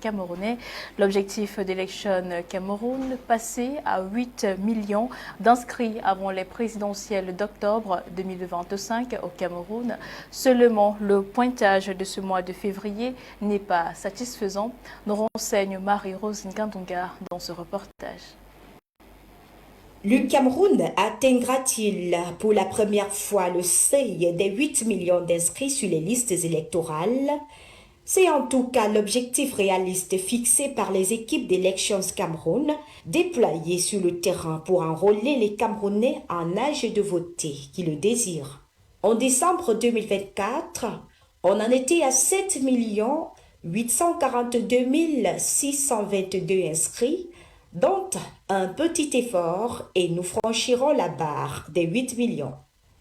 camerounais. L'objectif d'Election Cameroun, passer à 8 millions d'inscrits avant les présidentielles d'octobre 2025 au Cameroun. Seulement, le pointage de ce mois de février n'est pas satisfaisant, nous renseigne Marie-Rose Ngandonga dans ce reportage. Le Cameroun atteindra-t-il pour la première fois le seuil des 8 millions d'inscrits sur les listes électorales? C'est en tout cas l'objectif réaliste fixé par les équipes d'Elections Cameroun déployées sur le terrain pour enrôler les Camerounais en âge de voter qui le désirent. En décembre 2024, on en était à 7 842 622 inscrits, dont un petit effort et nous franchirons la barre des 8 millions.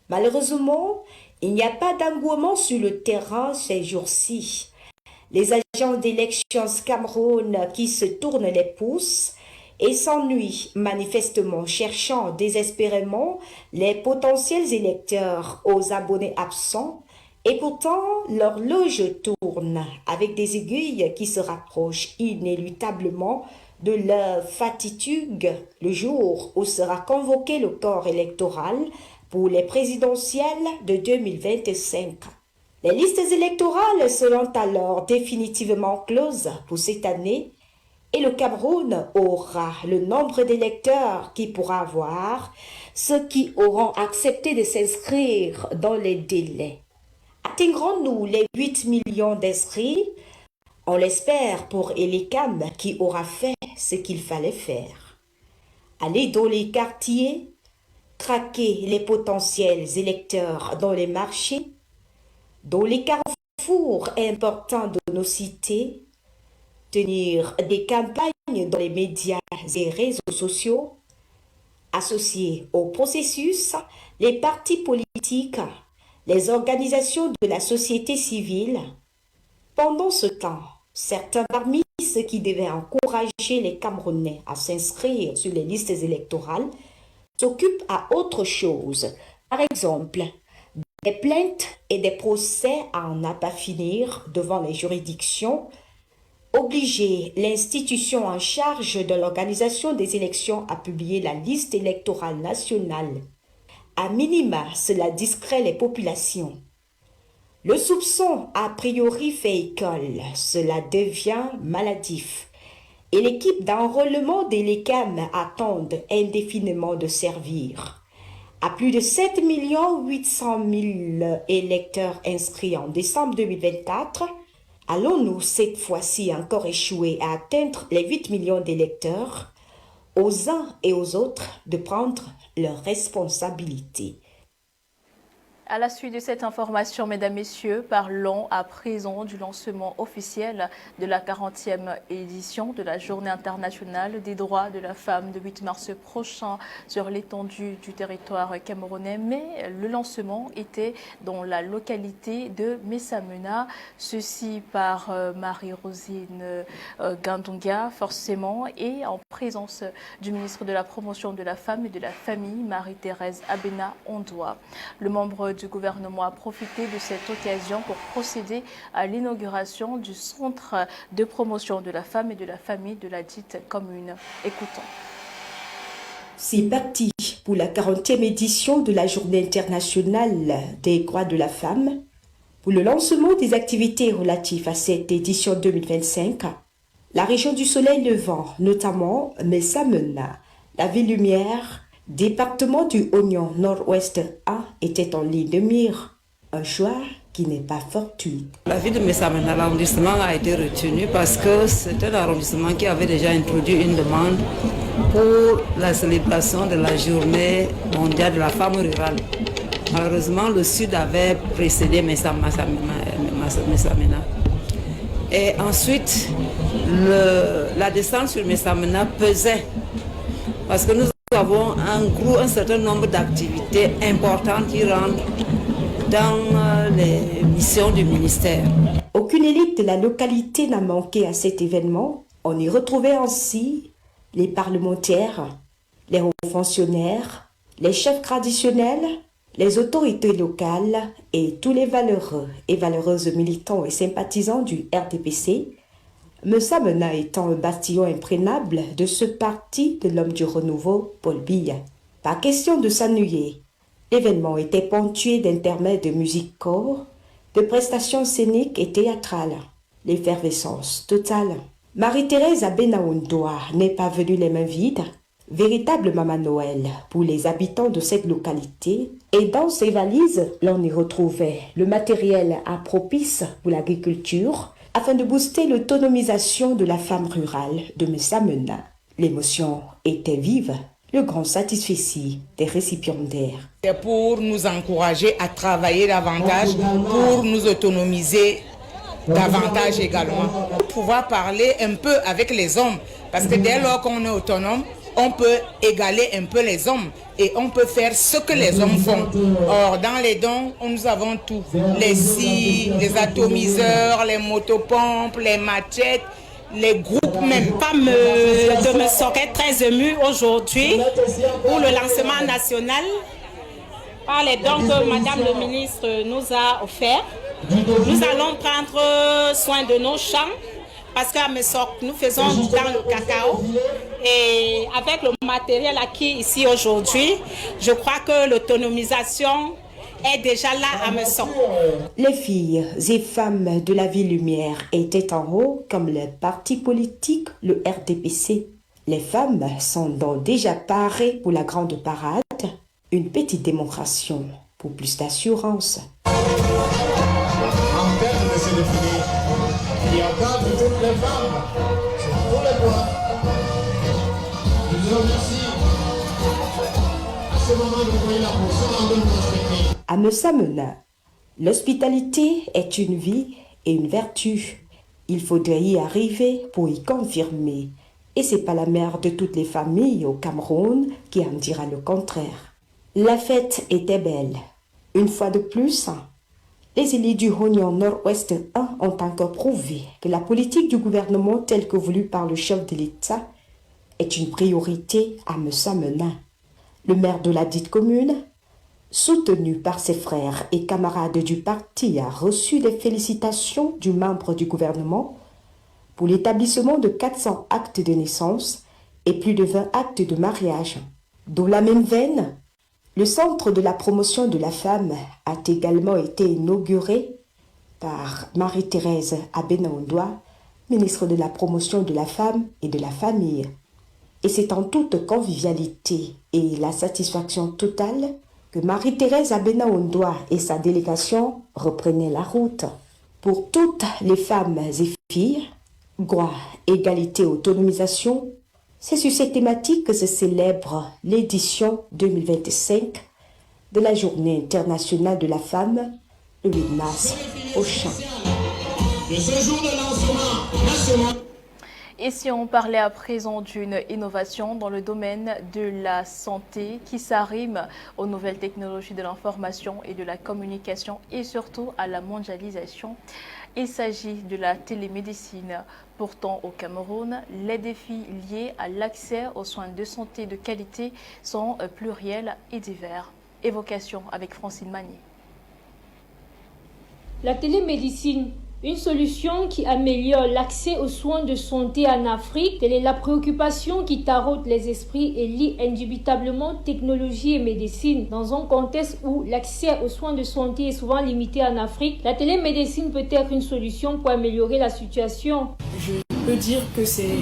Malheureusement, il n'y a pas d'engouement sur le terrain ces jours-ci. Les agents d'Elections Cameroun qui se tournent les pouces et s'ennuient manifestement, cherchant désespérément les potentiels électeurs aux abonnés absents, et pourtant l'horloge tourne avec des aiguilles qui se rapprochent inéluctablement de leur fatitude le jour où sera convoqué le corps électoral pour les présidentielles de 2025. Les listes électorales seront alors définitivement closes pour cette année et le Cameroun aura le nombre d'électeurs qu'il pourra avoir, ceux qui auront accepté de s'inscrire dans les délais. Atteindrons-nous les 8 millions d'inscrits? On l'espère pour Elecam qui aura fait ce qu'il fallait faire. Aller dans les quartiers, traquer les potentiels électeurs dans les marchés, dans les carrefours importants de nos cités, tenir des campagnes dans les médias et réseaux sociaux, associer au processus les partis politiques, les organisations de la société civile. Pendant ce temps, certains parmi ceux qui devaient encourager les Camerounais à s'inscrire sur les listes électorales s'occupent à autre chose. Par exemple, des plaintes et des procès à en pas finir devant les juridictions, obliger l'institution en charge de l'organisation des élections à publier la liste électorale nationale. À minima, cela distrait les populations. Le soupçon a priori fait école, cela devient maladif. Et l'équipe d'enrôlement d'Elecam attend indéfiniment de servir. À plus de 7 800 000 électeurs inscrits en décembre 2024, allons-nous cette fois-ci encore échouer à atteindre les 8 millions d'électeurs? Aux uns et aux autres de prendre leurs responsabilités. À la suite de cette information, mesdames, messieurs, parlons à présent du lancement officiel de la 40e édition de la Journée internationale des droits de la femme de 8 mars prochain sur l'étendue du territoire camerounais. Mais le lancement était dans la localité de Messamena, ceci par Marie-Rosine Ngandonga, forcément, et en présence du ministre de la Promotion de la Femme et de la Famille, Marie-Thérèse Abena Ondoa. Le membre du gouvernement a profité de cette occasion pour procéder à l'inauguration du centre de promotion de la femme et de la famille de la dite commune. Écoutons. C'est parti pour la 40e édition de la Journée internationale des droits de la femme. Pour le lancement des activités relatives à cette édition 2025, la région du Soleil Levant, notamment Messamena, la Ville Lumière, département du Oignon Nord-Ouest 1 était en ligne de mire. Un choix qui n'est pas fortuit. La ville de Messamena, l'arrondissement a été retenu parce que c'est un arrondissement qui avait déjà introduit une demande pour la célébration de la journée mondiale de la femme rurale. Malheureusement, le sud avait précédé Messamena. Et ensuite, la descente sur Messamena pesait parce que nous avons un certain nombre d'activités importantes qui rentrent dans les missions du ministère. Aucune élite de la localité n'a manqué à cet événement. On y retrouvait ainsi les parlementaires, les hauts fonctionnaires, les chefs traditionnels, les autorités locales et tous les valeureux et valeureuses militants et sympathisants du RDPC, Messamena étant un bastion imprégnable de ce parti de l'homme du renouveau, Paul Biya. Pas question de s'ennuyer. L'événement était ponctué d'intermèdes de musique corps, de prestations scéniques et théâtrales. L'effervescence totale. Marie-Thérèse Abenaondoa n'est pas venue les mains vides. Véritable Maman Noël pour les habitants de cette localité. Et dans ses valises, l'on y retrouvait le matériel propice pour l'agriculture afin de booster l'autonomisation de la femme rurale de Messamena. L'émotion était vive. Le grand satisfecit des récipiendaires. C'est pour nous encourager à travailler davantage, pour nous autonomiser davantage également. Pour pouvoir parler un peu avec les hommes, parce que dès lors qu'on est autonome, on peut égaler un peu les hommes et on peut faire ce que les hommes font. Or, dans les dons, nous avons tout. Les scies, les atomiseurs, les motopompes, les machettes, les groupes même. Femme de Mesok est très émue aujourd'hui pour le lancement national par les dons que Madame le ministre nous a offerts. Nous allons prendre soin de nos champs parce qu'à Mesok, nous faisons dans le cacao. Et avec le matériel acquis ici aujourd'hui, je crois que l'autonomisation est déjà là à Mesok. Les filles et femmes de la Ville Lumière étaient en haut comme le parti politique, le RDPC. Les femmes sont donc déjà parées pour la grande parade. Une petite démonstration pour plus d'assurance. En tête de ce défilé, il y a encore de toutes les femmes sur tous les points. Nous vous remercions. À ce moment, vous voyez la portion en de nous respecter. À Messamena, l'hospitalité est une vie et une vertu. Il faudrait y arriver pour y confirmer. Et c'est pas la mère de toutes les familles au Cameroun qui en dira le contraire. La fête était belle. Une fois de plus, les élus du Rognon Nord-Ouest 1 ont encore prouvé que la politique du gouvernement telle que voulue par le chef de l'État est une priorité à Messamena. Le maire de la dite commune, soutenu par ses frères et camarades du parti, a reçu les félicitations du membre du gouvernement pour l'établissement de 400 actes de naissance et plus de 20 actes de mariage. Dans la même veine, le centre de la promotion de la femme a également été inauguré par Marie-Thérèse Abenaondoa, ministre de la promotion de la femme et de la famille. Et c'est en toute convivialité et la satisfaction totale que Marie-Thérèse Abenaondoa et sa délégation reprenaient la route. Pour toutes les femmes et filles, droit, égalité, autonomisation, c'est sur cette thématique que se célèbre l'édition 2025 de la Journée internationale de la femme, le 8 mars prochain. De ce jour de lancement national. Et si on parlait à présent d'une innovation dans le domaine de la santé qui s'arrime aux nouvelles technologies de l'information et de la communication et surtout à la mondialisation, il s'agit de la télémédecine. Pourtant, au Cameroun, les défis liés à l'accès aux soins de santé de qualité sont pluriels et divers. Évocation avec Francine Magnier. La télémédecine, une solution qui améliore l'accès aux soins de santé en Afrique, telle est la préoccupation qui taraude les esprits et lie indubitablement technologie et médecine. Dans un contexte où l'accès aux soins de santé est souvent limité en Afrique, la télémédecine peut être une solution pour améliorer la situation. Je peux dire que c'est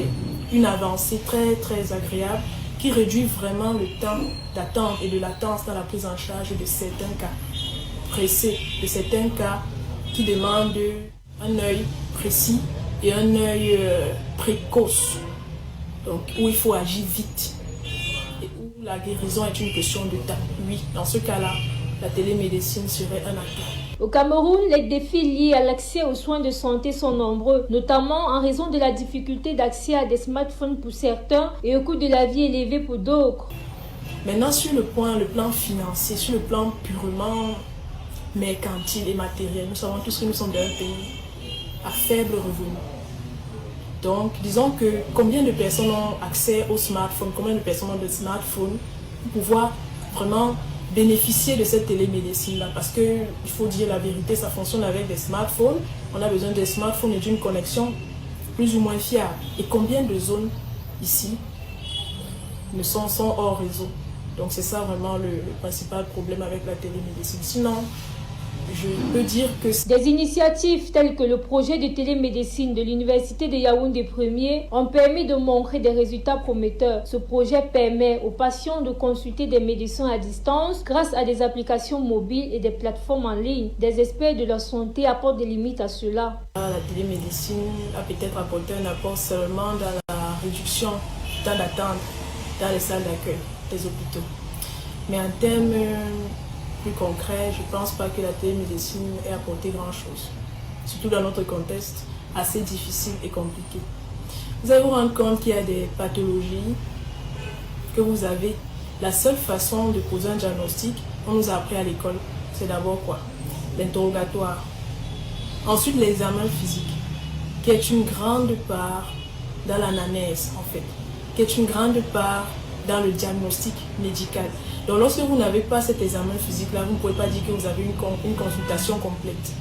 une avancée très très agréable qui réduit vraiment le temps d'attente et de latence dans la prise en charge de certains cas pressés, de certains cas qui demandent un œil précis et un œil précoce, donc où il faut agir vite et où la guérison est une question de temps. Oui, dans ce cas-là, la télémédecine serait un atout. Au Cameroun, les défis liés à l'accès aux soins de santé sont nombreux, notamment en raison de la difficulté d'accès à des smartphones pour certains et au coût de la vie élevé pour d'autres. Maintenant, sur le plan financier, sur le plan purement mercantile et matériel, nous savons tous que nous sommes dans un pays à faible revenu. Donc, disons que combien de personnes ont accès au smartphone, combien de personnes ont des smartphones pour pouvoir vraiment bénéficier de cette télémédecine-là. Parce qu'il faut dire la vérité, ça fonctionne avec des smartphones. On a besoin des smartphones et d'une connexion plus ou moins fiable. Et combien de zones ici sont hors réseau? Donc c'est ça vraiment le principal problème avec la télémédecine. Sinon, je peux dire que... Des initiatives telles que le projet de télémédecine de l'Université de Yaoundé 1er ont permis de montrer des résultats prometteurs. Ce projet permet aux patients de consulter des médecins à distance grâce à des applications mobiles et des plateformes en ligne. Des experts de la santé apportent des limites à cela. La télémédecine a peut-être apporté un apport seulement dans la réduction du temps d'attente dans les salles d'accueil des hôpitaux. Mais en termes plus concret, je ne pense pas que la télémédecine ait apporté grand-chose, surtout dans notre contexte assez difficile et compliqué. Vous allez vous rendre compte qu'il y a des pathologies que vous avez. La seule façon de poser un diagnostic, on nous a appris à l'école, c'est d'abord quoi? L'interrogatoire. Ensuite, l'examen physique, qui est une grande part dans l'anamnèse, en fait, qui est une grande part dans le diagnostic médical. Donc lorsque vous n'avez pas cet examen physique-là, vous ne pouvez pas dire que vous avez une consultation complète.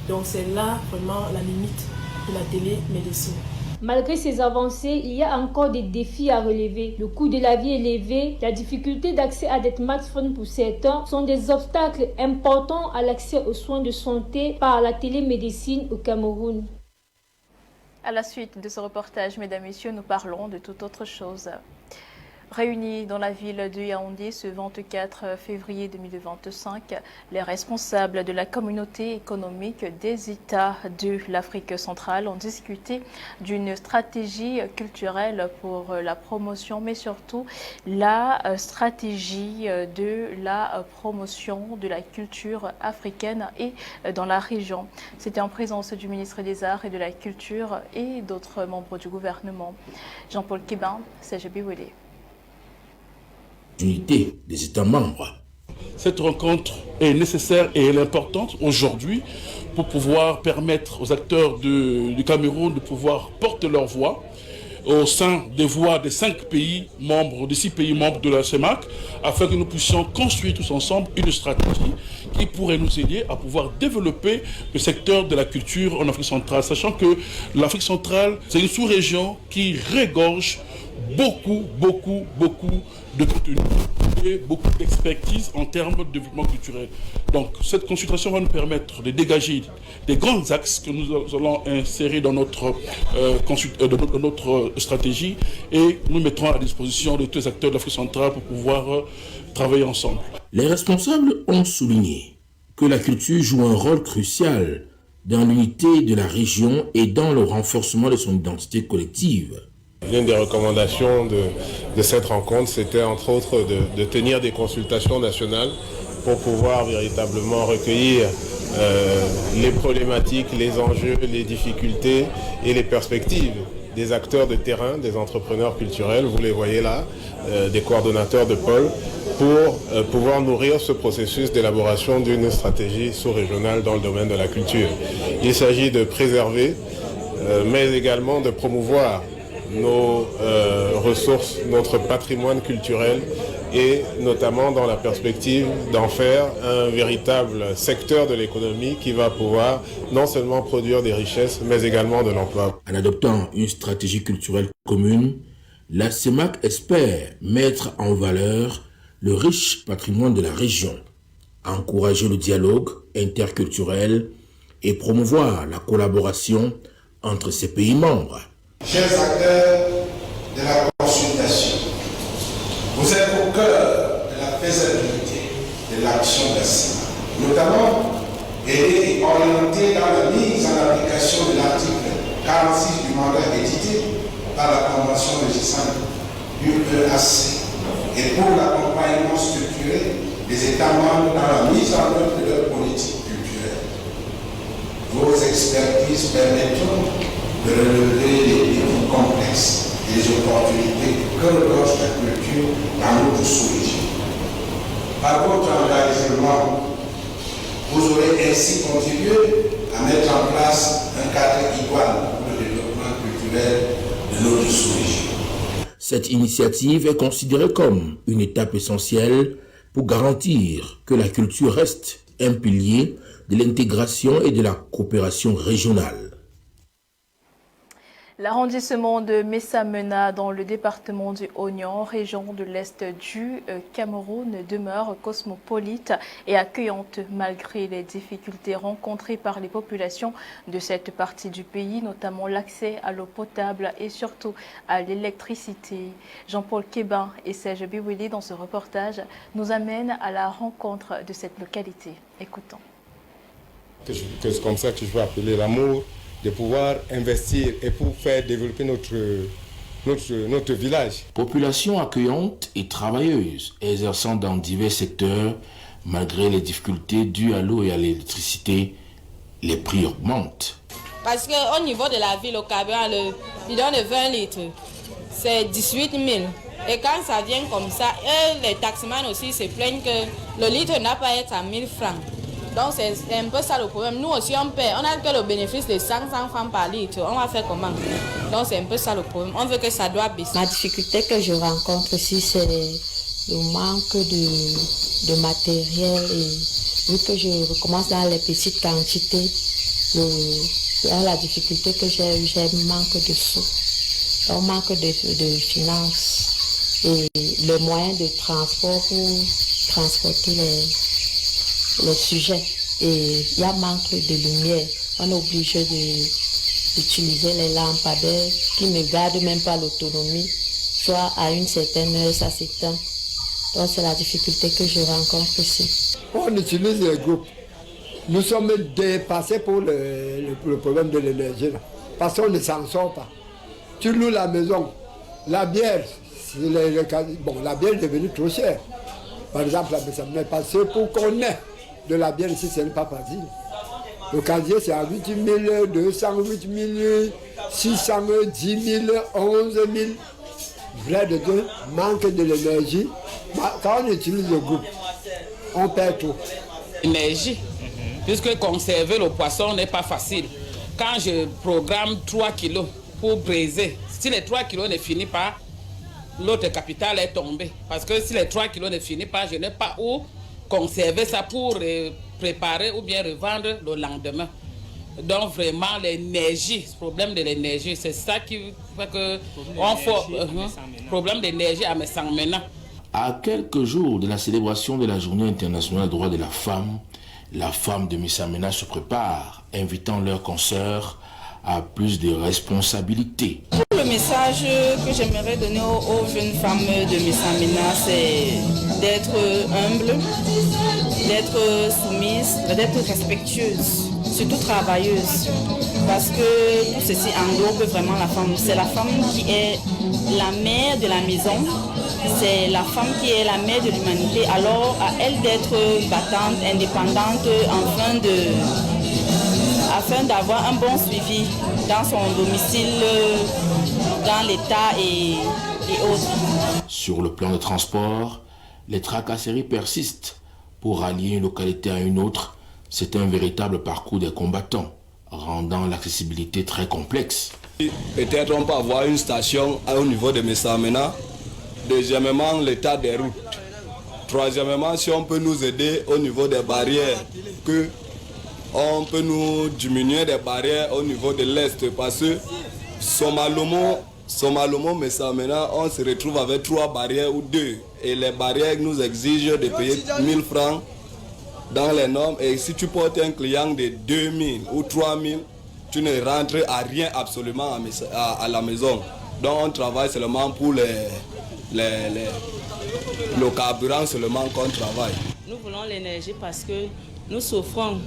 Donc c'est là vraiment la limite de la télémédecine. Malgré ces avancées, il y a encore des défis à relever. Le coût de la vie élevé, la difficulté d'accès à des smartphones pour certains sont des obstacles importants à l'accès aux soins de santé par la télémédecine au Cameroun. À la suite de ce reportage, mesdames et messieurs, nous parlons de toute autre chose. Réunis dans la ville de Yaoundé ce 24 février 2025, les responsables de la communauté économique des États de l'Afrique centrale ont discuté d'une stratégie culturelle pour la promotion, mais surtout la stratégie de la promotion de la culture africaine et dans la région. C'était en présence du ministre des Arts et de la Culture et d'autres membres du gouvernement. Jean-Paul Kébin, CGB Wélé. Unité des États membres. Cette rencontre est nécessaire et elle est importante aujourd'hui pour pouvoir permettre aux acteurs du Cameroun de pouvoir porter leur voix au sein des voix des 5 pays membres, des 6 pays membres de la CEMAC, afin que nous puissions construire tous ensemble une stratégie qui pourrait nous aider à pouvoir développer le secteur de la culture en Afrique centrale, sachant que l'Afrique centrale, c'est une sous-région qui regorge beaucoup de contenu et beaucoup d'expertise en termes de développement culturel. Donc cette consultation va nous permettre de dégager des grands axes que nous allons insérer dans notre stratégie et nous mettrons à la disposition de tous les acteurs de l'Afrique centrale pour pouvoir travailler ensemble. Les responsables ont souligné que la culture joue un rôle crucial dans l'unité de la région et dans le renforcement de son identité collective. L'une des recommandations de cette rencontre, c'était entre autres de tenir des consultations nationales pour pouvoir véritablement recueillir les problématiques, les enjeux, les difficultés et les perspectives des acteurs de terrain, des entrepreneurs culturels, vous les voyez là, des coordonnateurs de pôle, pour pouvoir nourrir ce processus d'élaboration d'une stratégie sous-régionale dans le domaine de la culture. Il s'agit de préserver, mais également de promouvoir nos ressources, notre patrimoine culturel et notamment dans la perspective d'en faire un véritable secteur de l'économie qui va pouvoir non seulement produire des richesses mais également de l'emploi. En adoptant une stratégie culturelle commune, la CEMAC espère mettre en valeur le riche patrimoine de la région, encourager le dialogue interculturel et promouvoir la collaboration entre ses pays membres. Chers acteurs de la consultation, vous êtes au cœur de la faisabilité de l'action de la CEMAC, notamment aider et orienter dans la mise en application de l'article 46 du mandat édité par la Convention régissante du EAC et pour l'accompagnement structuré des États membres dans la mise en œuvre de leur politique culturelle. Vos expertises permettront de relever les défis complexes et les opportunités que regorge la culture dans notre sous-région. Par votre engagement, vous aurez ainsi contribué à mettre en place un cadre idoine pour le développement culturel de notre sous-région. Cette initiative est considérée comme une étape essentielle pour garantir que la culture reste un pilier de l'intégration et de la coopération régionale. L'arrondissement de Messamena dans le département du Oignon, région de l'Est du Cameroun, demeure cosmopolite et accueillante malgré les difficultés rencontrées par les populations de cette partie du pays, notamment l'accès à l'eau potable et surtout à l'électricité. Jean-Paul Kébin et Serge Biwili dans ce reportage nous amènent à la rencontre de cette localité. Écoutons. C'est comme ça que je veux appeler l'amour, de pouvoir investir et pour faire développer notre village. Population accueillante et travailleuse, exerçant dans divers secteurs, malgré les difficultés dues à l'eau et à l'électricité, les prix augmentent. Parce qu'au niveau de la ville, au carburant, le bidon de 20 litres, c'est 18 000. Et quand ça vient comme ça, les taximans aussi se plaignent que le litre n'a pas été à 1000 francs. Donc c'est un peu ça le problème. Nous aussi on paie, on a que le bénéfice de 500 francs par litre. On va faire comment? Donc c'est un peu ça le problème. On veut que ça doit baisser. La difficulté que je rencontre ici, c'est le manque de matériel. Et vu que je recommence dans les petites quantités, la difficulté que j'ai manque de sous. On manque de finances et le moyen de transport pour transporter le sujet. Et il y a manque de lumière. On est obligé d'utiliser les lampadaires qui ne gardent même pas l'autonomie. Soit à une certaine heure, ça s'éteint. Donc c'est la difficulté que je rencontre ici. On utilise les groupes. Nous sommes dépassés pour le problème de l'énergie. Parce qu'on ne s'en sort pas. Tu loues la maison. La bière, la bière est devenue trop chère. Par exemple, ça m'est passé pour qu'on ait de la bière ici, ce n'est pas facile. Le casier, c'est à 8 200, 8 600, 10 000, 11 000. Vrai de Dieu, manque de l'énergie. Quand on utilise le groupe, on perd tout. Énergie, puisque conserver le poisson n'est pas facile. Quand je programme 3 kilos pour briser, si les 3 kilos ne finissent pas, l'autre capital est tombé. Parce que si les 3 kilos ne finissent pas, je n'ai pas où conserver ça pour préparer ou bien revendre le lendemain. Donc vraiment l'énergie, ce problème de l'énergie, c'est ça qui fait que problème d'énergie à Messamena. À quelques jours de la célébration de la Journée internationale des droits de la femme de Messamena se prépare, invitant leurs consoeurs à plus de responsabilités. Le message que j'aimerais donner aux jeunes femmes de Messamena, c'est d'être humble, d'être soumise, d'être respectueuse, surtout travailleuse. Parce que tout ceci englobe vraiment la femme. C'est la femme qui est la mère de la maison, c'est la femme qui est la mère de l'humanité. Alors à elle d'être battante, indépendante, afin d'avoir un bon suivi dans son domicile, dans l'État et autres. Sur le plan de transport, les tracasseries persistent. Pour rallier une localité à une autre, c'est un véritable parcours des combattants, rendant l'accessibilité très complexe. Peut-être on peut avoir une station au niveau de Messamena. Deuxièmement, l'état des routes. Troisièmement, si on peut nous aider au niveau des barrières, on peut nous diminuer des barrières au niveau de l'Est parce que Somalomo, Messamena, on se retrouve avec 3 barrières ou 2. Et les barrières nous exigent de payer 1000 francs dans les normes. Et si tu portes un client de 2000 ou 3000, tu ne rentres à rien absolument à la maison. Donc on travaille seulement pour le carburant seulement qu'on travaille. Nous voulons l'énergie parce que nous souffrons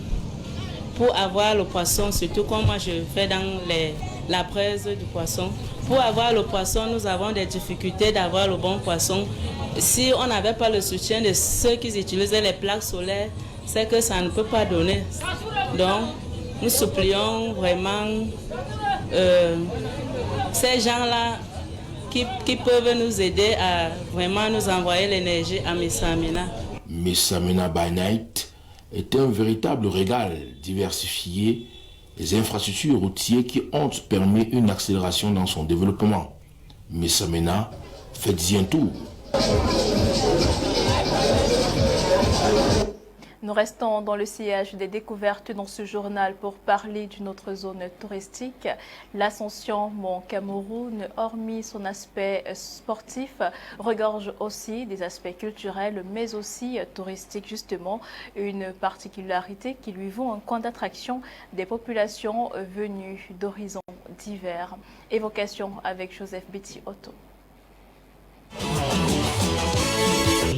pour avoir le poisson, surtout comme moi je fais dans la presse du poisson. Pour avoir le poisson, nous avons des difficultés d'avoir le bon poisson. Si on n'avait pas le soutien de ceux qui utilisaient les plaques solaires, c'est que ça ne peut pas donner. Donc, nous supplions vraiment ces gens-là qui peuvent nous aider à vraiment nous envoyer l'énergie à Messamena. Messamena by Night est un véritable régal diversifié, les infrastructures routières qui ont permis une accélération dans son développement. Messamena, faites-y un tour. Nous restons dans le sillage des découvertes dans ce journal pour parler d'une autre zone touristique, l'Ascension Mont Cameroun, hormis son aspect sportif, regorge aussi des aspects culturels mais aussi touristiques justement, une particularité qui lui vaut un coin d'attraction des populations venues d'horizons divers. Évocation avec Joseph Betty Otto.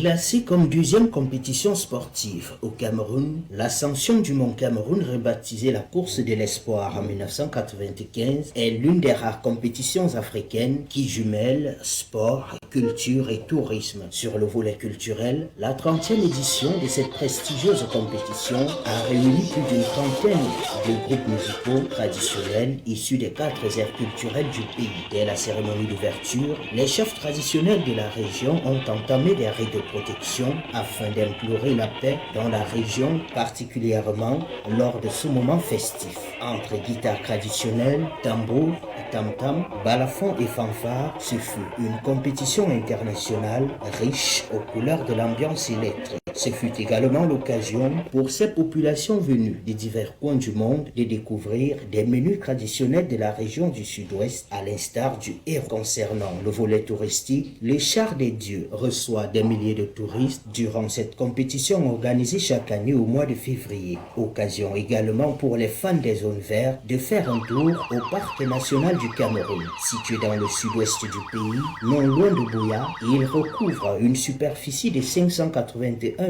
Classée comme deuxième compétition sportive au Cameroun, l'Ascension du Mont Cameroun, rebaptisée la course de l'espoir en 1995, est l'une des rares compétitions africaines qui jumellent sport, culture et tourisme. Sur le volet culturel, la 30e édition de cette prestigieuse compétition a réuni plus d'une trentaine de groupes musicaux traditionnels issus des 4 aires culturelles du pays. Dès la cérémonie d'ouverture, les chefs traditionnels de la région ont entamé des rites de protection afin d'implorer la paix dans la région, particulièrement lors de ce moment festif. Entre guitares traditionnelles, tambours, tam-tam, balafons et fanfares, ce fut une compétition internationale riche aux couleurs de l'ambiance électrique. Ce fut également l'occasion pour ces populations venues des divers coins du monde de découvrir des menus traditionnels de la région du sud-ouest, à l'instar du héros. Concernant le volet touristique, le Char des Dieux reçoit des milliers de touristes durant cette compétition organisée chaque année au mois de février. Occasion également pour les fans des zones vertes de faire un tour au Parc national du Cameroun. Situé dans le sud-ouest du pays, non loin de Buea, il recouvre une superficie de 581,78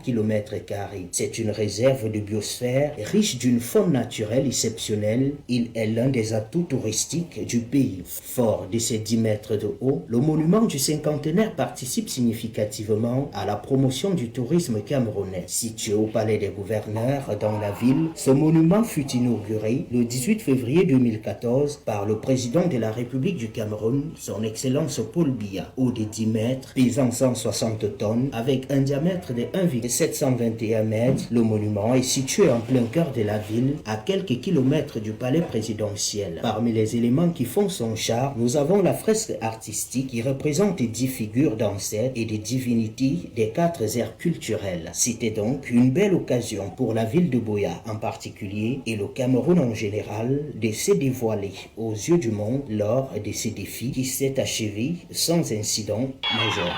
km². C'est une réserve de biosphère riche d'une faune naturelle exceptionnelle. Il est l'un des atouts touristiques du pays. Fort de ses 10 mètres de haut, le monument du cinquantenaire participe significativement à la promotion du tourisme camerounais. Situé au Palais des Gouverneurs dans la ville, ce monument fut inauguré le 18 février 2014 par le président de la République du Cameroun, son Excellence Paul Biya. Haut de 10 mètres, pesant 160 tonnes, avec un diamètre de 1,721 mètres, le monument est situé en plein cœur de la ville, à quelques kilomètres du palais présidentiel. Parmi les éléments qui font son charme, nous avons la fresque artistique qui représente 10 figures d'ancêtres et des divinités des 4 aires culturelles. C'était donc une belle occasion pour la ville de Buea en particulier et le Cameroun en général de se dévoiler aux yeux du monde lors de ce défi qui s'est achevé sans incident majeur.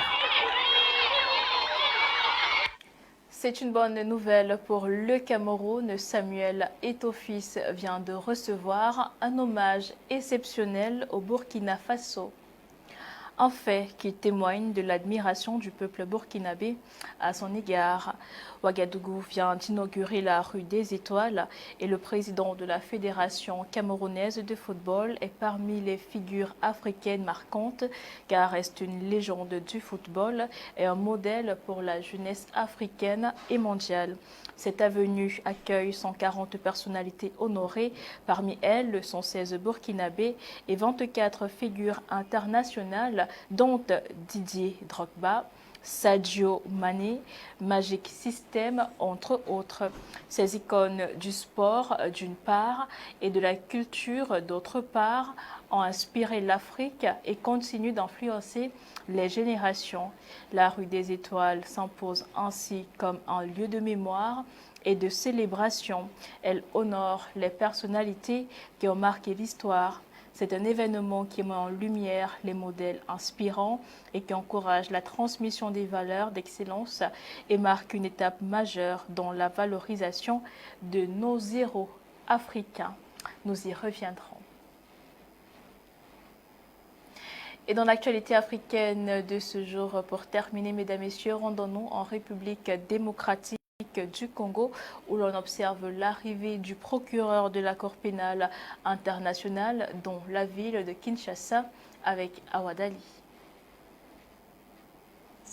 C'est une bonne nouvelle pour le Cameroun. Samuel Eto'o-Fils vient de recevoir un hommage exceptionnel au Burkina Faso. Un fait qui témoigne de l'admiration du peuple burkinabé à son égard. Ouagadougou vient d'inaugurer la rue des Étoiles et le président de la Fédération camerounaise de football est parmi les figures africaines marquantes car reste une légende du football et un modèle pour la jeunesse africaine et mondiale. Cette avenue accueille 140 personnalités honorées, parmi elles 116 burkinabés et 24 figures internationales dont Didier Drogba, Sadio Mané, Magic System, entre autres. Ces icônes du sport d'une part et de la culture d'autre part ont inspiré l'Afrique et continuent d'influencer les générations. La rue des Étoiles s'impose ainsi comme un lieu de mémoire et de célébration. Elle honore les personnalités qui ont marqué l'histoire. C'est un événement qui met en lumière les modèles inspirants et qui encourage la transmission des valeurs d'excellence et marque une étape majeure dans la valorisation de nos héros africains. Nous y reviendrons. Et dans l'actualité africaine de ce jour, pour terminer, mesdames et messieurs, rendons-nous en République démocratique du Congo où l'on observe l'arrivée du procureur de la Cour pénale internationale dans la ville de Kinshasa avec Awa Dali.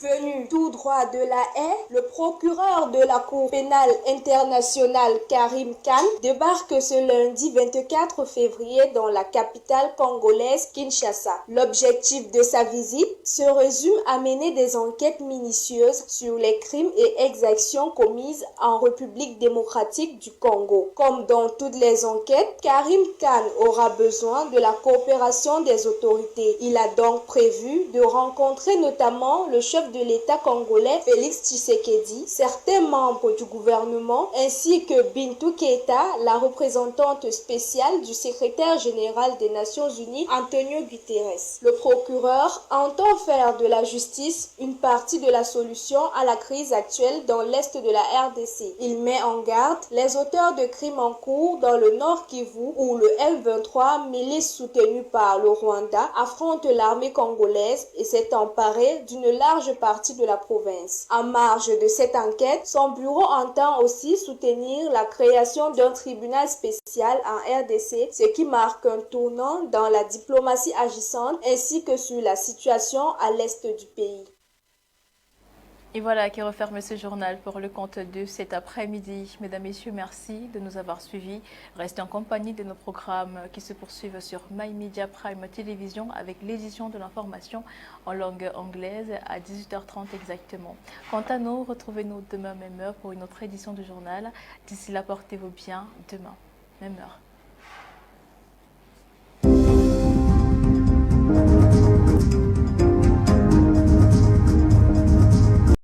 Venu tout droit de la haie, le procureur de la Cour pénale internationale Karim Khan débarque ce lundi 24 février dans la capitale congolaise Kinshasa. L'objectif de sa visite se résume à mener des enquêtes minutieuses sur les crimes et exactions commises en République démocratique du Congo. Comme dans toutes les enquêtes, Karim Khan aura besoin de la coopération des autorités. Il a donc prévu de rencontrer notamment le chef chef de l'État congolais Félix Tshisekedi, certains membres du gouvernement ainsi que Bintou Keita, la représentante spéciale du secrétaire général des Nations Unies Antonio Guterres. Le procureur entend faire de la justice une partie de la solution à la crise actuelle dans l'est de la RDC. Il met en garde les auteurs de crimes en cours dans le Nord Kivu où le M23, milice soutenue par le Rwanda, affronte l'armée congolaise et s'est emparé d'une large partie de la province. En marge de cette enquête, son bureau entend aussi soutenir la création d'un tribunal spécial en RDC, ce qui marque un tournant dans la diplomatie agissante ainsi que sur la situation à l'est du pays. Et voilà qui referme ce journal pour le compte de cet après-midi. Mesdames, Messieurs, merci de nous avoir suivis. Restez en compagnie de nos programmes qui se poursuivent sur My Media Prime Télévision avec l'édition de l'information en langue anglaise à 18h30 exactement. Quant à nous, retrouvez-nous demain même heure pour une autre édition du journal. D'ici là, portez-vous bien. Demain, même heure.